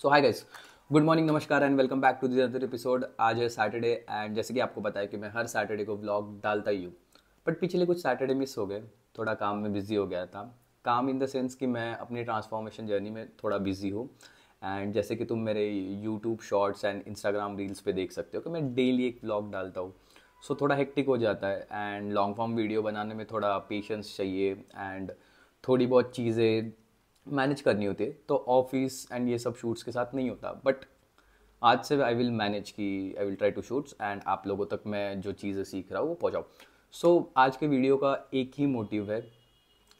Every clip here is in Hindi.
सो हाय गाइस, गुड मॉर्निंग, नमस्कार and welcome back to the other episode. आज है सैटरडे एंड जैसे कि आपको पता है कि मैं हर सैटरडे को व्लॉग डालता ही हूँ। बट पिछले कुछ सैटरडे मिस हो गए, थोड़ा काम में बिजी हो गया था। काम इन द सेंस कि मैं अपनी ट्रांसफॉर्मेशन जर्नी में थोड़ा बिजी हूँ। एंड जैसे कि तुम मेरे YouTube shorts and Instagram reels पे देख सकते हो कि मैं डेली एक व्लॉग डालता हूँ। सो थोड़ा हेक्टिक हो जाता है एंड लॉन्ग फॉर्म वीडियो बनाने में थोड़ा पेशेंस चाहिए एंड थोड़ी बहुत चीज़ें मैनेज करनी होती है। तो ऑफिस एंड ये सब शूट्स के साथ नहीं होता, बट आज से आई विल मैनेज कि I will try to shoots and आप लोगों तक मैं जो चीज़ें सीख रहा हूँ वो पहुँचाऊँ। सो आज के वीडियो का एक ही मोटिव है,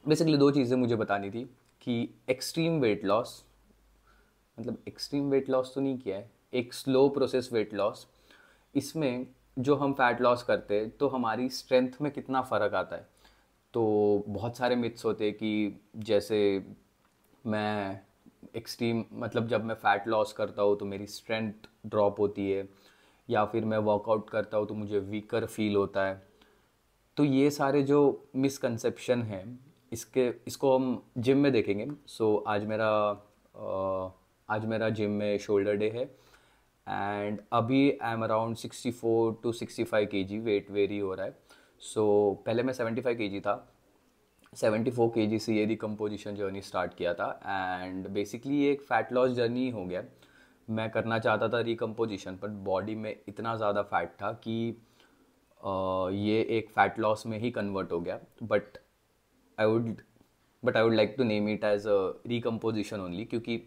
बेसिकली दो चीज़ें मुझे बतानी थी कि एक्सट्रीम वेट लॉस, मतलब एक्सट्रीम वेट लॉस तो नहीं किया है, एक स्लो प्रोसेस वेट लॉस, इसमें जो हम फैट लॉस करते हैं तो हमारी स्ट्रेंथ में कितना फ़र्क आता है। तो बहुत सारे मिथ्स होते हैं कि जैसे मैं एक्सट्रीम, मतलब जब मैं फ़ैट लॉस करता हूँ तो मेरी स्ट्रेंथ ड्रॉप होती है, या फिर मैं वर्कआउट करता हूँ तो मुझे वीकर फील होता है। तो ये सारे जो मिसकंसेप्शन हैं, इसको हम जिम में देखेंगे। सो आज मेरा जिम में शोल्डर डे है एंड अभी I am around 64 to 65 kg, weight vary हो रहा है। सो पहले मैं 75 kg था, 74 kg से ये रिकम्पोजिशन जर्नी स्टार्ट किया था एंड बेसिकली ये एक फ़ैट लॉस जर्नी हो गया। मैं करना चाहता था रिकम्पोजिशन, पर बॉडी में इतना ज़्यादा फैट था कि ये एक फ़ैट लॉस में ही कन्वर्ट हो गया। I would but I would like to name it as a recomposition only, क्योंकि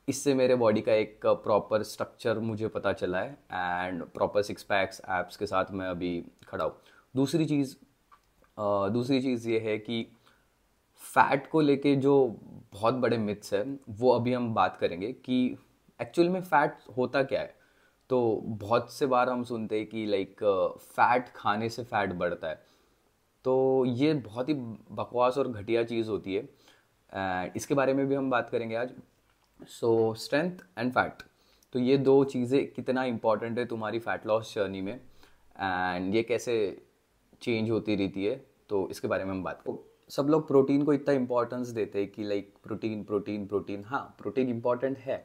इससे मेरे बॉडी का एक प्रॉपर स्ट्रक्चर मुझे पता चला है and proper six packs abs के साथ मैं अभी खड़ा हूँ। दूसरी चीज़ दूसरी चीज़ ये है कि फैट को लेके जो बहुत बड़े मिथ्स है वो अभी हम बात करेंगे कि एक्चुअल में फ़ैट होता क्या है। तो बहुत से बार हम सुनते हैं कि लाइक फ़ैट खाने से फ़ैट बढ़ता है। तो ये बहुत ही बकवास और घटिया चीज़ होती है एंड इसके बारे में भी हम बात करेंगे आज। सो स्ट्रेंथ एंड फैट, तो ये दो चीज़ें कितना इंपॉर्टेंट है तुम्हारी फ़ैट लॉस जर्नी में एंड ये कैसे चेंज होती रहती है, तो इसके बारे में हम बात करें। सब लोग प्रोटीन को इतना इंपॉर्टेंस देते हैं कि लाइक प्रोटीन प्रोटीन प्रोटीन, हाँ प्रोटीन इंपॉर्टेंट है,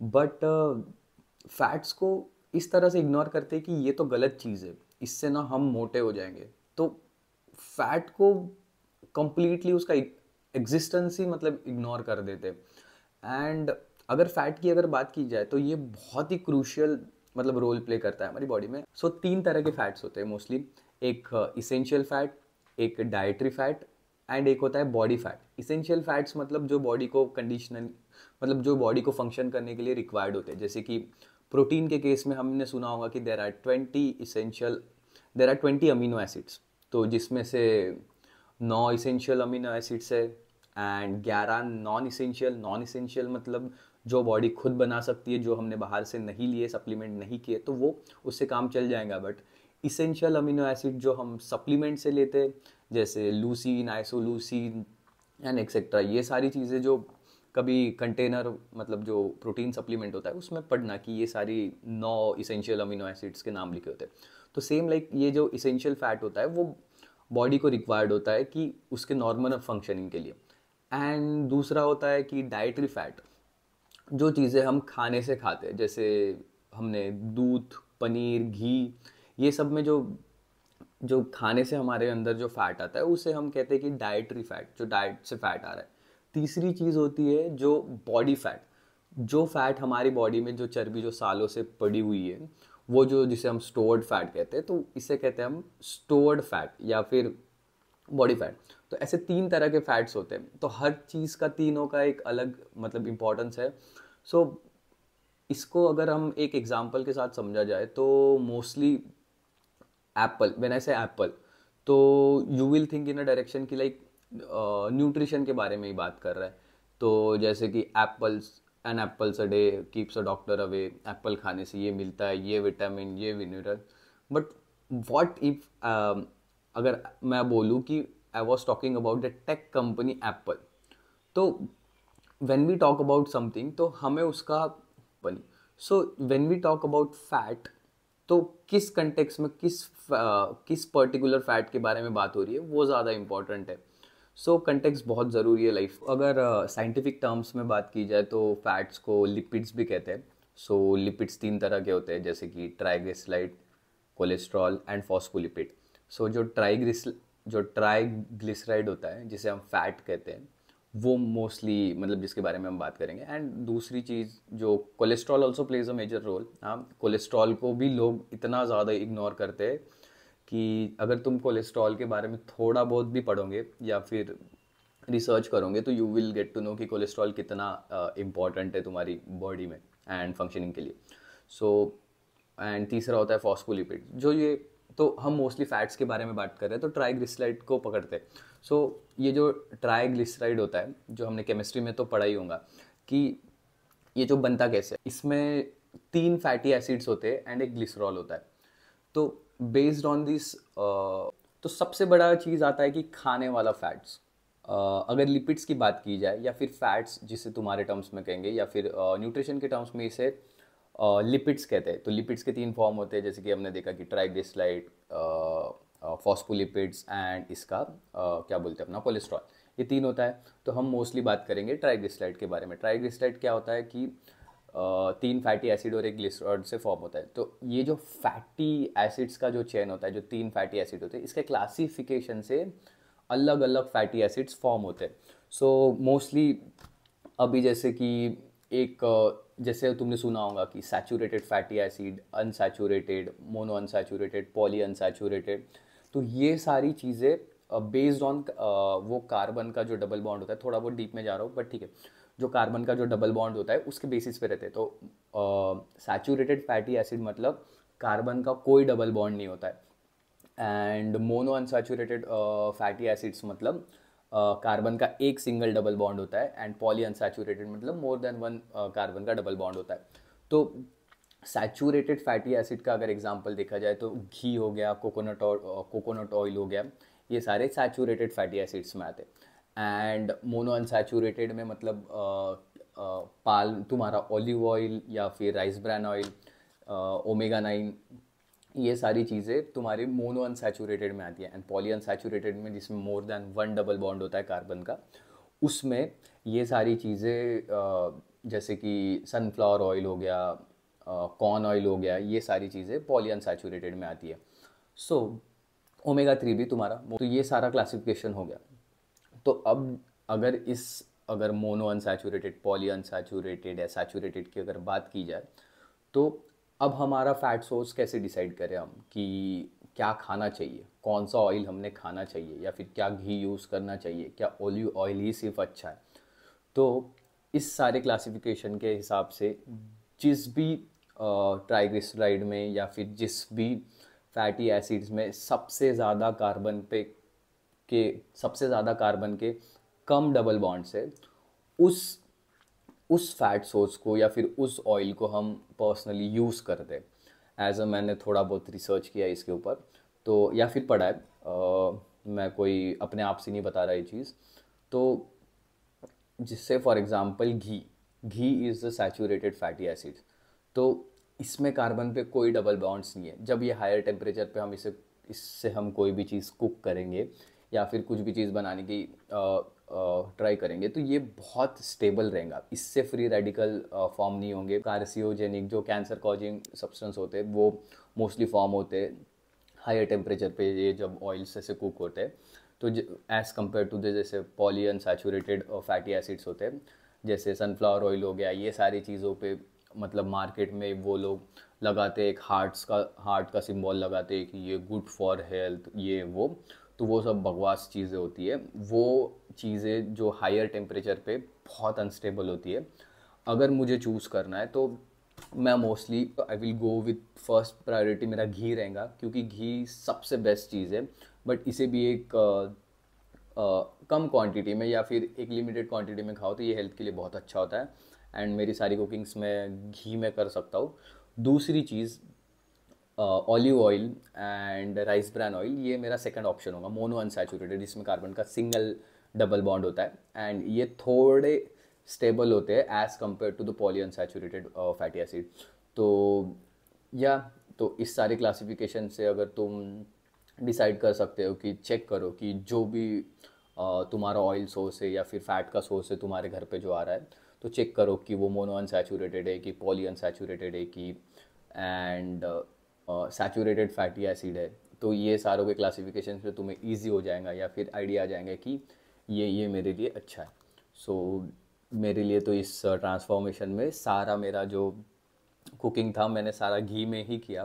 बट फैट्स को इस तरह से इग्नोर करते हैं कि ये तो गलत चीज़ है, इससे ना हम मोटे हो जाएंगे। तो फैट को कंप्लीटली उसका एग्जिस्टेंस ही मतलब इग्नोर कर देते। एंड अगर फैट की अगर बात की जाए तो ये बहुत ही क्रूशियल मतलब रोल प्ले करता है हमारी बॉडी में। सो तीन तरह के फैट्स होते हैं मोस्टली, एक इसेंशियल फैट, एक डाइटरी फैट एंड एक होता है बॉडी फैट। इसेंशियल फैट्स मतलब जो बॉडी को कंडीशनल, मतलब जो बॉडी को फंक्शन करने के लिए रिक्वायर्ड होते हैं। जैसे कि प्रोटीन के केस में हमने सुना होगा कि देर आर 20 अमीनो एसिड्स, तो जिसमें से 9 इसेंशियल अमीनो एसिड्स है एंड 11 नॉन इसेंशियल, मतलब जो बॉडी खुद बना सकती है, जो हमने बाहर से नहीं लिए, सप्लीमेंट नहीं किए, तो वो उससे काम चल जाएगा। बट इसेंशियल अमीनो एसिड जो हम सप्लीमेंट से लेते हैं, जैसे लूसीन, आइसोलूसीन एंड एक्सेट्रा, ये सारी चीज़ें जो कभी कंटेनर, मतलब जो प्रोटीन सप्लीमेंट होता है उसमें पढ़ना कि ये सारी 9 इसेंशियल अमीनो एसिड्स के नाम लिखे होते हैं। तो सेम लाइक ये जो इसेंशियल फैट होता है वो बॉडी को रिक्वायर्ड होता है कि उसके नॉर्मल फंक्शनिंग के लिए। एंड दूसरा होता है कि डाइटरी फैट, जो चीज़ें हम खाने से खाते हैं, जैसे हमने दूध, पनीर, घी, ये सब में जो जो खाने से हमारे अंदर जो फैट आता है उसे हम कहते हैं कि डाइटरी फैट, जो डाइट से फैट आ रहा है। तीसरी चीज़ होती है जो बॉडी फैट, जो फैट हमारी बॉडी में जो चर्बी जो सालों से पड़ी हुई है, वो जो जिसे हम स्टोर्ड फैट कहते हैं, तो इसे कहते हैं हम स्टोर्ड फैट या फिर बॉडी फैट। तो ऐसे तीन तरह के फैट्स होते हैं, तो हर चीज़ का, तीनों का एक अलग मतलब इम्पोर्टेंस है। सो इसको अगर हम एक एग्जांपल के साथ समझा जाए तो मोस्टली एप्पल, व्हेन आई से एप्पल, तो you will think in a direction कि लाइक न्यूट्रिशन के बारे में ही बात कर रहा है। तो जैसे कि apples a day keeps a doctor away, Apple खाने से ये मिलता है, ये विटामिन, ये मिनरल। बट व्हाट इफ अगर मैं बोलूँ कि I was talking about the tech company Apple, तो when we talk about something तो हमें उसका बनी। So when we talk about fat, तो किस कंटेक्स्ट में किस पर्टिकुलर फैट के बारे में बात हो रही है वो ज़्यादा इंपॉर्टेंट है। सो कंटेक्स्ट बहुत ज़रूरी है लाइफ। अगर साइंटिफिक टर्म्स में बात की जाए तो फैट्स को लिपिड्स भी कहते हैं। सो लिपिड्स तीन तरह के होते हैं, जैसे कि ट्राइग्लिसराइड, कोलेस्ट्रॉल एंड फॉस्फोलिपिड। सो जो ट्राइग्लिसराइड होता है, जिसे हम फैट कहते हैं, वो मोस्टली मतलब जिसके बारे में हम बात करेंगे। एंड दूसरी चीज़ जो cholesterol also plays a major role. हाँ, कोलेस्ट्रॉल को भी लोग इतना ज़्यादा इग्नोर करते हैं कि अगर तुम कोलेस्ट्रॉल के बारे में थोड़ा बहुत भी पढ़ोगे या फिर रिसर्च करोगे तो you will get to know कि कोलेस्ट्रॉल कितना इम्पॉर्टेंट है तुम्हारी बॉडी में एंड फंक्शनिंग के लिए। सो एंड तीसरा होता है फॉस्फोलिपिड। जो ये तो हम मोस्टली फैट्स के बारे में बात कर रहे हैं तो ट्राइग्लिसराइड को पकड़ते हैं। सो ये जो ट्राइग्लिसराइड होता है, जो हमने केमिस्ट्री में तो पढ़ा ही होगा कि ये जो बनता कैसे है, इसमें 3 फैटी एसिड्स होते हैं एंड एक ग्लिसरॉल होता है। तो बेस्ड ऑन दिस तो सबसे बड़ा चीज़ आता है कि खाने वाला फैट्स। अगर लिपिड्स की बात की जाए या फिर फैट्स जिसे तुम्हारे टर्म्स में कहेंगे या फिर न्यूट्रिशन के टर्म्स में इसे लिपिड्स कहते हैं। तो लिपिड्स के 3 फॉर्म होते हैं, जैसे कि हमने देखा कि ट्राइग्लिसराइड, फॉस्फोलिपिड्स एंड इसका क्या बोलते हैं अपना कोलेस्ट्रॉल, ये 3 होता है। तो हम मोस्टली बात करेंगे ट्राइग्लिसराइड के बारे में। ट्राइग्लिसराइड क्या होता है कि 3 फैटी एसिड और एक ग्लिसरॉल से फॉर्म होता है। तो ये जो फैटी एसिड्स का जो चेन होता है, जो 3 फैटी एसिड होते हैं, इसके क्लासिफिकेशन से अलग अलग फैटी एसिड्स फॉर्म होते हैं। सो मोस्टली अभी जैसे कि एक जैसे तुमने सुना होगा कि saturated fatty acid, unsaturated, mono unsaturated, poly unsaturated. तो ये सारी चीज़ें बेस्ड ऑन वो कार्बन का जो डबल बॉन्ड होता है, थोड़ा बहुत डीप में जा रहा हूँ बट ठीक है, जो कार्बन का जो डबल बॉन्ड होता है उसके बेसिस पे रहते हैं। तो सैचुरेटेड फैटी एसिड मतलब कार्बन का कोई डबल बॉन्ड नहीं होता है, and mono unsaturated fatty acids मतलब कार्बन का एक सिंगल डबल बॉन्ड होता है, एंड पॉली अनसैचुरेटेड मतलब मोर देन वन कार्बन का डबल बॉन्ड होता है। तो सैचुरेटेड फैटी एसिड का अगर एग्जांपल देखा जाए तो घी हो गया, कोकोनट ऑयल हो गया, ये सारे सैचुरेटेड फैटी एसिड्स में आते हैं। एंड मोनो अनसैचुरेटेड में मतलब पाल तुम्हारा ऑलिव ऑयल या फिर राइस ब्रान ऑयल, ओमेगा 9, ये सारी चीज़ें तुम्हारी मोनो अनसैचुरेटेड में आती है। एंड पॉली अनसैचुरेटेड में जिसमें more than one double bond होता है कार्बन का, उसमें ये सारी चीज़ें जैसे कि सनफ्लावर ऑयल हो गया, कॉर्न ऑयल हो गया, ये सारी चीज़ें पॉली अनसैचुरेटेड में आती है। सो ओमेगा 3 भी तुम्हारा, तो ये सारा क्लासिफिकेशन हो गया। तो अब अगर मोनो अनसैचुरेटेड, पॉली अनसैचुरेटेड या सैचुरेटेड की अगर बात की जाए, तो अब हमारा फैट सोर्स कैसे डिसाइड करें हम कि क्या खाना चाहिए, कौन सा ऑयल हमने खाना चाहिए, या फिर क्या घी यूज़ करना चाहिए, क्या ऑलिव ऑयल ही सिर्फ अच्छा है। तो इस सारे क्लासिफिकेशन के हिसाब से जिस भी ट्राइग्लिसराइड में या फिर जिस भी फैटी एसिड्स में सबसे ज़्यादा कार्बन के कम डबल बॉन्ड्स है, उस उस फैट सोर्स को या फिर उस ऑयल को हम पर्सनली यूज़ करते हैं। मैंने थोड़ा बहुत रिसर्च किया है इसके ऊपर, तो या फिर पढ़ा है, मैं कोई अपने आप से नहीं बता रहा ये चीज़। तो जिससे for example ghee is the saturated fatty acid. तो इसमें कार्बन पे कोई डबल बॉन्ड्स नहीं है। जब ये हायर टेम्परेचर पे हम इससे हम कोई भी चीज़ कुक करेंगे या फिर कुछ भी चीज़ बनाने की ट्राई करेंगे तो ये बहुत स्टेबल रहेगा, इससे फ्री रेडिकल फॉर्म नहीं होंगे। कार्सियोजेनिक जो कैंसर कॉजिंग सब्सटेंस होते हैं वो मोस्टली फॉर्म होते हैं हायर टेम्परेचर पे, ये जब ऑयल्स से कुक होते हैं। तो एज़ कम्पेयर टू जैसे पॉली अनसैचुरेटेड फैटी एसिड्स होते हैं, जैसे सनफ्लावर ऑयल हो गया, ये सारी चीज़ों पे मतलब मार्केट में वो लोग लगाते हैं एक हार्ट का सिंबल लगाते हैं कि ये गुड फॉर हेल्थ, ये वो। तो वो सब बकवास चीज़ें होती है। वो चीज़ें जो हायर टेम्परेचर पे बहुत अनस्टेबल होती है। अगर मुझे चूज़ करना है तो मैं mostly I will go with first priority मेरा घी रहेगा, क्योंकि घी सबसे बेस्ट चीज़ है। बट इसे भी एक कम क्वांटिटी में या फिर एक लिमिटेड क्वांटिटी में खाओ तो ये हेल्थ के लिए बहुत अच्छा होता है। एंड मेरी सारी कुकिंग्स में घी में कर सकता हूँ। दूसरी चीज़ olive oil and rice bran oil, ये मेरा सेकंड ऑप्शन होगा, मोनो अनसैचुरेटेड, जिसमें कार्बन का सिंगल डबल बॉन्ड होता है एंड ये थोड़े स्टेबल होते हैं as compared to the poly unsaturated fatty acid. तो या तो इस सारे क्लासिफिकेशन से अगर तुम डिसाइड कर सकते हो कि चेक करो कि जो भी तुम्हारा ऑयल सोर्स है या फिर फैट का सोर्स है तुम्हारे घर पे जो आ रहा है, तो चेक करो कि वो मोनो अनसैचुरेटेड है कि पॉली अनसैचुरेटेड है कि एंड सैचुरेटेड फैटी एसिड है। तो ये सारों के क्लासिफिकेशन पे तुम्हें ईजी हो जाएगा या फिर आइडिया आ जाएगा कि ये मेरे लिए अच्छा है। सो मेरे लिए तो इस ट्रांसफॉर्मेशन में सारा मेरा जो कुकिंग था मैंने सारा घी में ही किया,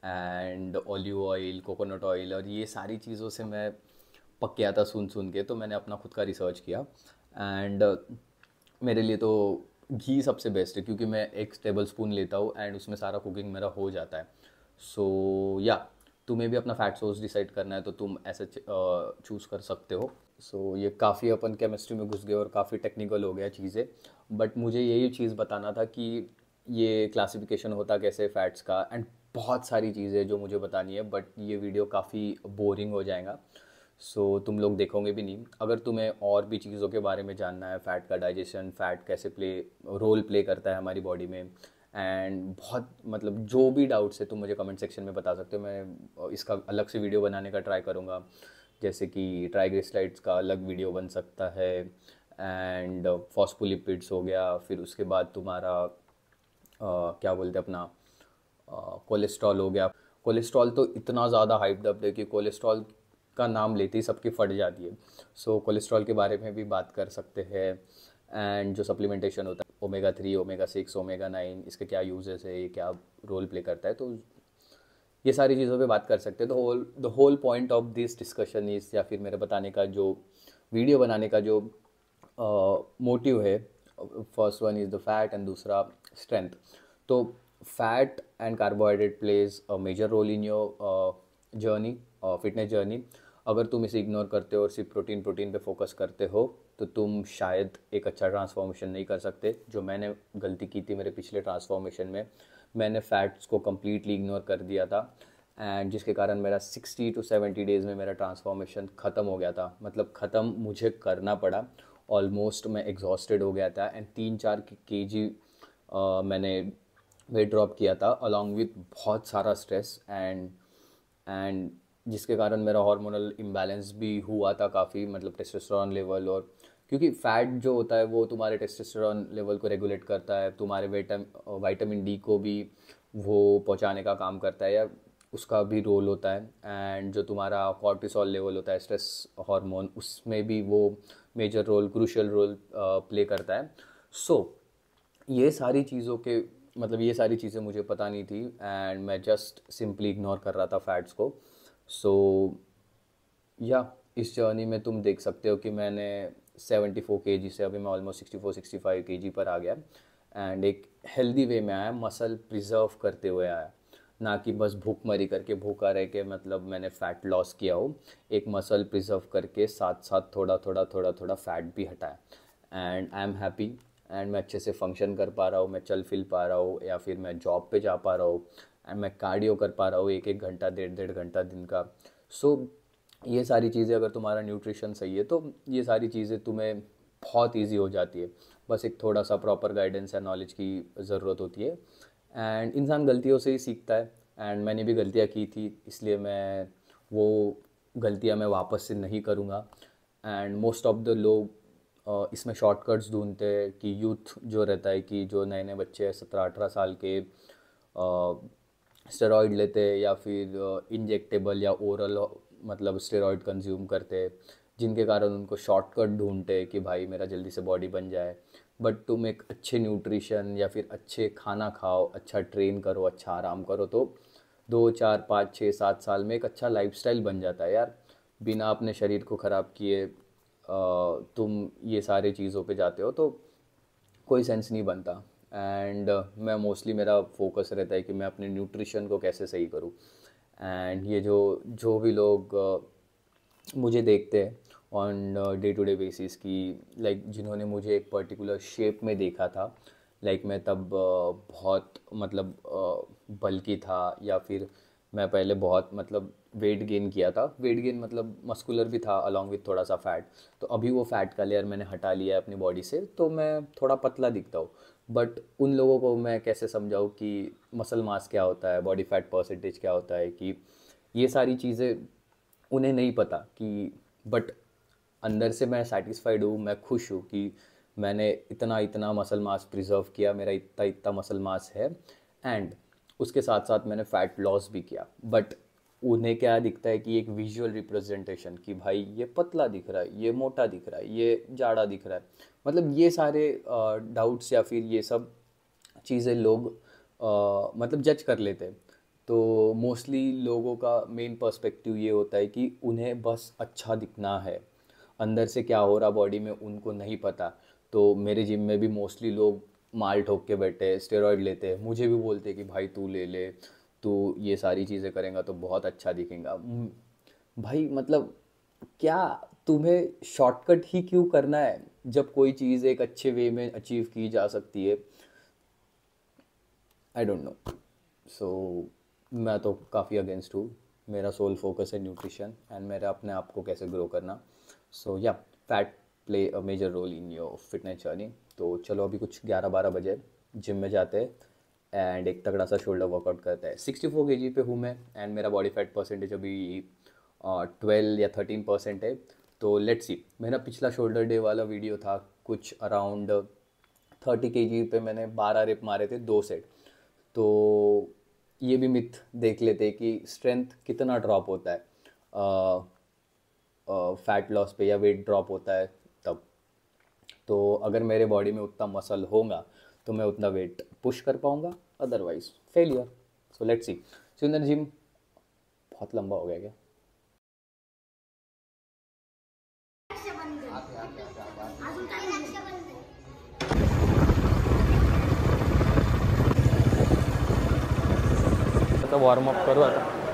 and olive oil, coconut oil और ये सारी चीज़ों से मैं पक गया था सुन सुन के। तो मैंने अपना खुद का रिसर्च किया एंड मेरे लिए तो घी सबसे बेस्ट है, क्योंकि मैं एक टेबल स्पून लेता हूँ एंड उसमें सारा कुकिंग मेरा हो जाता है। सो या तुम्हें भी अपना फैट सोर्स डिसाइड करना है तो तुम ऐसे चूज़ कर सकते हो। सो ये काफ़ी अपन केमिस्ट्री में घुस गए और काफ़ी टेक्निकल हो गया चीज़ें, बट मुझे यही चीज़ बताना था कि ये क्लासिफिकेशन होता कैसे फ़ैट्स का, एंड बहुत सारी चीज़ें जो मुझे बतानी है, बट ये वीडियो काफ़ी बोरिंग हो जाएगा। सो तुम लोग देखोगे भी नहीं। अगर तुम्हें और भी चीज़ों के बारे में जानना है, फ़ैट का डाइजेशन, फ़ैट कैसे रोल प्ले करता है हमारी बॉडी में, एंड बहुत मतलब जो भी डाउट्स है तुम मुझे कमेंट सेक्शन में बता सकते हो। मैं इसका अलग से वीडियो बनाने का ट्राई करूँगा, जैसे कि ट्राइग्लिसराइड्स का अलग वीडियो बन सकता है, एंड फॉस्फोलिपिड्स हो गया, फिर उसके बाद तुम्हारा क्या बोलते हैं अपना कोलेस्ट्रॉल हो गया। कोलेस्ट्रॉल तो इतना ज़्यादा हाइप्ड अप है कि कोलेस्ट्रॉल का नाम लेते ही सबकी फट जाती है। सो कोलेस्ट्रॉल के बारे में भी बात कर सकते हैं, एंड जो सप्लीमेंटेशन होता है ओमेगा 3, ओमेगा 6, ओमेगा 9, इसके क्या यूजेस है, ये क्या रोल प्ले करता है, तो ये सारी चीज़ों पे बात कर सकते हैं। The whole point of this discussion is, या फिर मेरे बताने का जो वीडियो बनाने का जो मोटिव है, first one is the fat and दूसरा स्ट्रेंथ। तो fat and carbohydrate plays a major role in your journey, fitness journey. अगर तुम इसे इग्नोर करते हो और सिर्फ प्रोटीन प्रोटीन पे फोकस करते हो तो तुम शायद एक अच्छा ट्रांसफॉर्मेशन नहीं कर सकते, जो मैंने गलती की थी मेरे पिछले ट्रांसफॉर्मेशन में। मैंने फैट्स को कम्प्लीटली इग्नोर कर दिया था, एंड जिसके कारण मेरा 60 to 70 डेज़ में मेरा ट्रांसफॉर्मेशन ख़त्म हो गया था। मतलब ख़त्म मुझे करना पड़ा, ऑलमोस्ट मैं एग्जॉस्टेड हो गया था, एंड 3-4 kg मैंने वेट ड्रॉप किया था अलॉन्ग विथ बहुत सारा स्ट्रेस, एंड जिसके कारण मेरा हार्मोनल इम्बैलेंस भी हुआ था काफ़ी, मतलब टेस्टोस्टेरोन लेवल। और क्योंकि फ़ैट जो होता है वो तुम्हारे टेस्टोस्टेरोन लेवल को रेगुलेट करता है, तुम्हारे विटामिन डी को भी वो पहुंचाने का काम करता है, या उसका भी रोल होता है। एंड जो तुम्हारा कॉर्टिसोल लेवल होता है, स्ट्रेस हार्मोन, उसमें भी वो major role, crucial role play करता है। सो ये सारी चीज़ों के मतलब ये सारी चीज़ें मुझे पता नहीं थी, एंड मैं जस्ट सिंपली इग्नोर कर रहा था फैट्स को। सो या इस जर्नी में तुम देख सकते हो कि मैंने 74 kg से अभी मैं ऑलमोस्ट 64-65 kg पर आ गया, एंड एक हेल्दी वे में आया, मसल प्रिजर्व करते हुए आया, ना कि बस भूखमरी करके भूखा रह के मतलब मैंने फ़ैट लॉस किया हो। एक मसल प्रिजर्व करके साथ साथ थोड़ा थोड़ा थोड़ा थोड़ा फैट भी हटाया, and I am happy. And मैं अच्छे से फंक्शन कर पा रहा हूँ, मैं चल फिर पा रहा हूँ, या फिर मैं जॉब पे जा पा रहा हूँ, एंड मैं कार्डियो कर पा रहा हूँ 1-1 घंटा, 1.5-1.5 घंटा दिन का। सो ये सारी चीज़ें, अगर तुम्हारा न्यूट्रिशन सही है तो ये सारी चीज़ें तुम्हें बहुत इजी हो जाती है। बस एक थोड़ा सा प्रॉपर गाइडेंस या नॉलेज की ज़रूरत होती है, एंड इंसान गलतियों से ही सीखता है। एंड मैंने भी गलतियाँ की थी, इसलिए मैं वो गलतियाँ मैं वापस से नहीं करूँगा। एंड मोस्ट ऑफ द लोग इसमें शॉर्टकट्स ढूंढते हैं कि यूथ जो रहता है, कि जो नए नए बच्चे हैं 17-18 साल के, स्टेरॉइड लेते हैं या फिर इंजेक्टेबल या ओरल मतलब स्टेरॉइड कंज्यूम करते हैं, जिनके कारण उनको शॉर्टकट ढूंढते हैं कि भाई मेरा जल्दी से बॉडी बन जाए। बट तुम एक अच्छे न्यूट्रिशन या फिर अच्छे खाना खाओ, अच्छा ट्रेन करो, अच्छा आराम करो, तो 2-4-5-6-7 साल में एक अच्छा लाइफस्टाइल बन जाता है यार। बिना अपने शरीर को ख़राब किए तुम ये सारे चीज़ों पे जाते हो तो कोई सेंस नहीं बनता। एंड मैं मोस्टली मेरा फोकस रहता है कि मैं अपने न्यूट्रिशन को कैसे सही करूँ। एंड ये जो जो भी लोग मुझे देखते हैं on day to day basis की, लाइक जिन्होंने मुझे एक पर्टिकुलर शेप में देखा था, लाइक मैं तब बहुत मतलब बल्की था, या फिर मैं पहले बहुत मतलब वेट गेन किया था, वेट गेन मतलब मस्कुलर भी था अलॉन्ग विथ थोड़ा सा फैट। तो अभी वो फैट का लेयर मैंने हटा लिया है अपनी बॉडी से, तो मैं थोड़ा पतला दिखता हूँ। बट उन लोगों को मैं कैसे समझाऊँ कि मसल मास क्या होता है, बॉडी फैट परसेंटेज क्या होता है, कि ये सारी चीज़ें उन्हें नहीं पता कि, बट अंदर से मैं सेटिस्फाइड हूँ, मैं खुश हूँ कि मैंने इतना इतना मसल मास प्रिजर्व किया, मेरा इतना इतना मसल मास है। एंड उसके साथ साथ मैंने फैट लॉस भी किया। बट उन्हें क्या दिखता है कि एक विजुअल रिप्रेजेंटेशन कि भाई ये पतला दिख रहा है, ये मोटा दिख रहा है, ये जाड़ा दिख रहा है। मतलब ये सारे डाउट्स या फिर ये सब चीज़ें लोग मतलब जज कर लेते हैं। तो मोस्टली लोगों का मेन पर्सपेक्टिव ये होता है कि उन्हें बस अच्छा दिखना है, अंदर से क्या हो रहा बॉडी में उनको नहीं पता। तो मेरे जिम में भी मोस्टली लोग माल ठोक के बैठे स्टेरॉइड लेते हैं, मुझे भी बोलते हैं कि भाई तू ले ले, तू ये सारी चीज़ें करेगा तो बहुत अच्छा दिखेगा। भाई मतलब क्या, तुम्हें शॉर्टकट ही क्यों करना है जब कोई चीज़ एक अच्छे वे में अचीव की जा सकती है? I don't know. सो मैं तो काफ़ी अगेंस्ट हूँ। मेरा सोल फोकस है न्यूट्रिशन एंड मेरा अपने आप को कैसे ग्रो करना। So yeah fat play a major role in your fitness journey. तो चलो अभी कुछ 11-12 बजे जिम में जाते हैं एंड एक तगड़ा सा शोल्डर वर्कआउट करते हैं। 64 kg पे हूँ मैं एंड मेरा बॉडी फैट परसेंटेज अभी 12 या 13% है। तो लेट्स सी, मेरा पिछला शोल्डर डे वाला वीडियो था कुछ अराउंड 30 kg पे मैंने 12 रेप मारे थे 2 सेट। तो ये भी मिथ देख लेते हैं कि स्ट्रेंथ कितना ड्रॉप होता है फैट लॉस पे या वेट ड्रॉप होता है तब। तो अगर मेरे बॉडी में उतना मसल होगा तो मैं उतना वेट पुश कर पाऊँगा, otherwise failure. So let's see in the gym. बहुत लंबा हो गया क्या? वार्म अप करू आता।